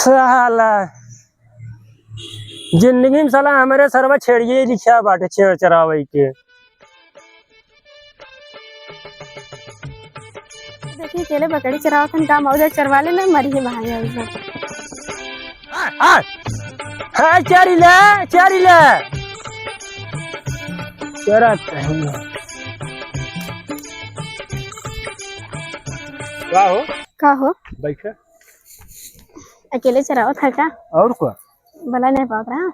साला जिंदगी में साला हमारे सरवा छेड़िए लिखा बाटे छेड़ चरावे के। देखिए केले बकरी चरावतन काम औजा चरवा ले ना मरी भागे ऐसा। हां चारी ले चरा का हो बैठ अकेले चरावत है का और क्या भला नहीं पात रहा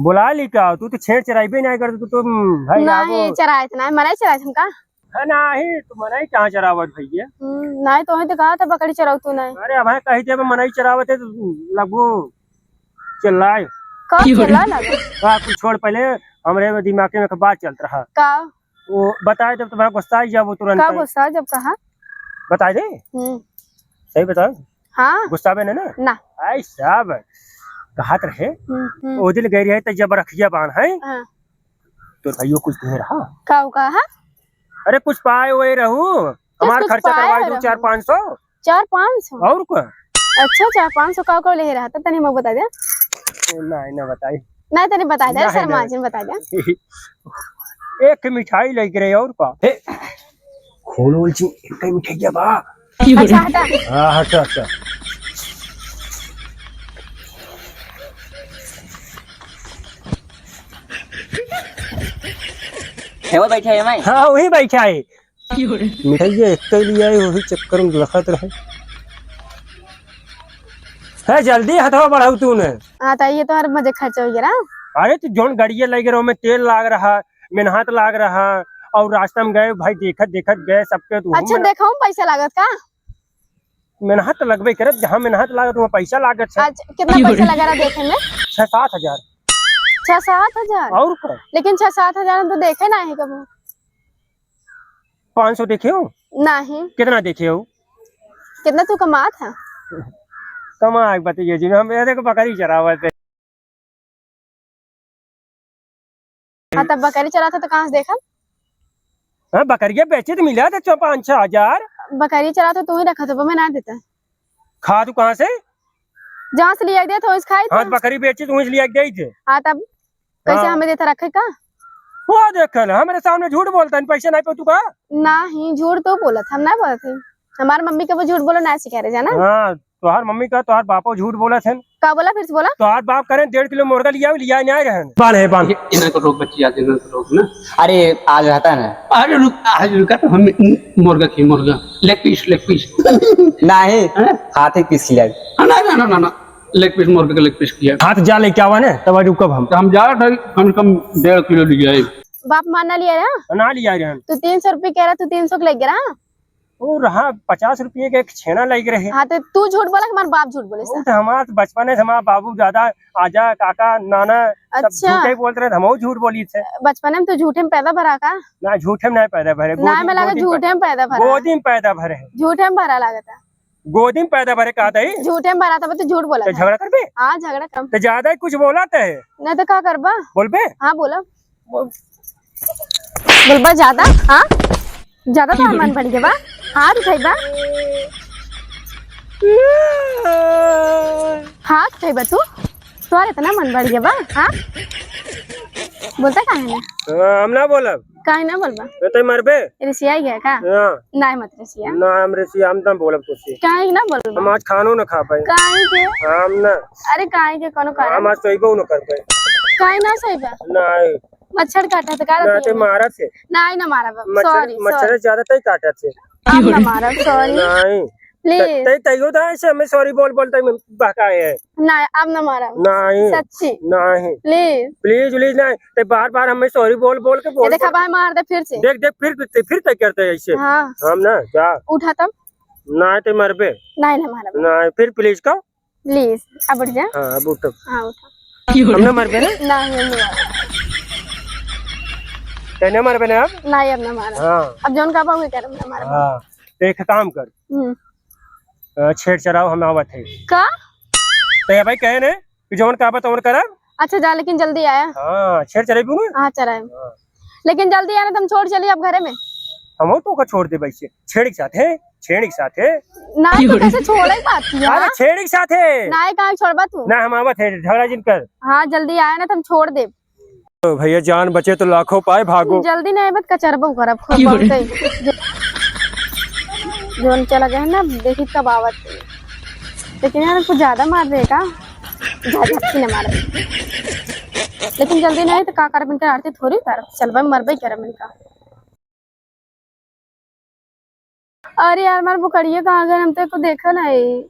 बुला ली का तू तो छेड़ चराइबे नहीं करत तू तो भाई नहीं चराए थे ना मनाई चराए थे का है नहीं तू मनाई कहां चरावत भैया नहीं तो है तो कहा था बकरी चराव तू नहीं। अरे अब कही थे मनाई चरावत है लगभग चिल्लाए का चिल्ला लगा हां कुछ छोड़ पहले हमरे दिमाग में बात चलत रहा का वो बताए जब तुम्हारा गुस्सा आई जब वो तुरंत का गुस्सा जब कहा बता दे सही बताओ। हाँ गुस्सा में ना आई साहब कहा रहे ओ दिल गई रहे तो जब रखिया बाण है तो भाइयों कुछ दे रहा का कहा अरे कुछ पाए हुए रहू हमारा खर्चा करवाई दो 400-500 400-500 और क्या अच्छा 400-500 का ले रहा था तनी मैं बता दे नहीं ना बताई नहीं तनी बता दे शर्मा जी बता दे एक मिठाई लेके रहे और का खोल बोल छी एक मिठाई बा अच्छा हटा हां हटा वो बैठा है मैं हाँ वही बैठा है मिठाई एक के लिए वही चक्कर में लखत रहे है जल्दी हथवा बढ़ाऊ तूने। हाँ तो ये तो हर मजे खर्चा हो गया ना। अरे तो जोन गड़िया लगे रहो में तेल लाग रहा मेहनत लाग रहा और रास्ता में गए भाई देखत गए सबके तू अच्छा देखो पैसा लागत का मेहनत लगबे करत जहाँ मेहनत लागत वहाँ पैसा लागत है। कितना पैसा लगा रहा देखे में 6-7 हजार 6-7 हजार और क्या लेकिन 6-7 हजार हम तो देखे ना है कभी 500 देखे हो नहीं कितना देखे हो कितना तू कमा था कमा बताइए जी हम देखो बकरी चरावत है। हाँ तब बकरी चला था तो कहाँ से देखा हाँ बकरिया बेचे तो मिला था 5-6 हजार बकरी चला तो तू ही रखा था मैं ना देता खा तू कहाँ से जहाँ से लिया गया था उस खाई हाँ बकरी बेची तू लिया गई थे। हाँ तब कैसे हमें देता रखे का वो देख हमारे सामने झूठ बोलता है पैसे नहीं पे तू का नहीं झूठ तो बोला था हम ना बोला थे हमारी मम्मी के वो झूठ बोलो ना सिखा रहे जाना। हाँ तोहार मम्मी का तोहार बापो झूठ बोला थे का बोला फिर से बोला तोहार बाप करें 1.5 किलो मुर्गा लिया नहीं रहे बांध इन्हें को रोक बच्ची आते इन्हें को रोक ना अरे आज रहता है ना आज रुका तो हम मुर्गा लेग पीस नहीं हाथ पीस लिया ना लेग पीस मुर्गे का लेग पीस किया हाथ जा लेके आवा ना तब रुकब हम जा रहे थे कम से कम 1.5 किलो लिया बाप मानना लिया ना लिया रहे तू 300 रुपये कह रहा तू 300 के लग गया वो रहा 50 रुपये का एक छेना लग रहे। हाँ तो तू झूठ बोला हमारे बाप झूठ बोले तो हमारा बचपन है हमारा बाबू दादा आजा काका नाना सब झूठे बोलते रहे हम झूठ बोली थे बचपन में तो झूठे में पैदा भरा का ना झूठे में नहीं पैदा भरे ना मैं लगा झूठे में पैदा भरा गोदी में पैदा भरे झूठे में भरा लगा था गोदी में पैदा भरे कहा था झूठे में भरा था तो झूठ बोला झगड़ा कर बे हाँ झगड़ा कम तो ज्यादा ही कुछ बोला था नहीं तो क्या करबा बोल बे हाँ बोलबा ज्यादा हाँ ज्यादा तो मन बढ़ गया हाथ उठाइबा हाथ उठाइबा तू तोर इतना मन बढ़ गया हाँ बोलता काहे ना हम ना बोलब काहे ना बोलबा तो मरबे रिसिया गया का नहीं मत रिसिया ना हम रिसिया हम ना बोलब तुझसे काहे ना बोलबा हम आज खानो ना खा पाए काहे के हम ना अरे काहे के कोनो कारण हम आज सोइबो ना कर पाए काहे ना सोइबा नहीं मच्छर काटा तो काटा ते मारा थे नहीं ना मारा सॉरी मच्छर ज्यादा तई काटा थे अब ना मारा सॉरी नहीं प्लीज तई तईयो था ऐसे हमें सॉरी बोल तई बहकाए है नहीं अब ना मारा नहीं सच्ची नहीं प्लीज नहीं ते बार हमें सॉरी बोल के बोल देखा भाई मार दे फिर से देख फिर तय करते है ऐसे हाँ हम ना जा उठा तब नहीं ते मरबे नहीं ना मारा नहीं फिर प्लीज का प्लीज अब उठ जा हाँ अब उठ हाँ उठा हम ना मरबे ना नहीं तेने मरबे ना अब नहीं अब ना मारा हाँ अब जोन का बाबू कर ना मारा हाँ तो एक काम कर छेड़ चराव हम आवत है का तो भाई कहे ने कि जोन का बता करब अच्छा जा लेकिन जल्दी आया हाँ छेड़ चरेबू ना हाँ चला लेकिन जल्दी आना तुम छोड़ चलिए अब घरे में हम तो का छोड़ दे वैसे छेड़ के साथ है छेड़ी के साथे ना तो कैसे छोड़े बात किया अरे छेड़ी के साथे ना कहाँ छोड़बा तू ना हम आवत है झगड़ा जिन कर हाँ जल्दी आया ना तुम छोड़ दे तो भैया जान बचे तो लाखों पाए भागो जल्दी नहीं बत कचरबो करब खूब बहुते जोन चला गया है ना देखी कब आवत लेकिन यार कुछ ज्यादा मार देगा झटकी न मारे लेकिन जल्दी नहीं तो का कर बिन आरती थोड़ी कर चलबा मरबे कर इनका अरे यार हमारे बुकड़िया कहाँ गए हम तो को देखा नहीं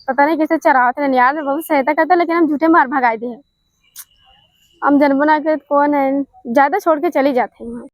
पता नहीं कैसे चराते हैं यार बहुत सहायता करते लेकिन हम झूठे मार भगाए दिए हम जन बना के कौन है ज्यादा छोड़ के चली जाते हैं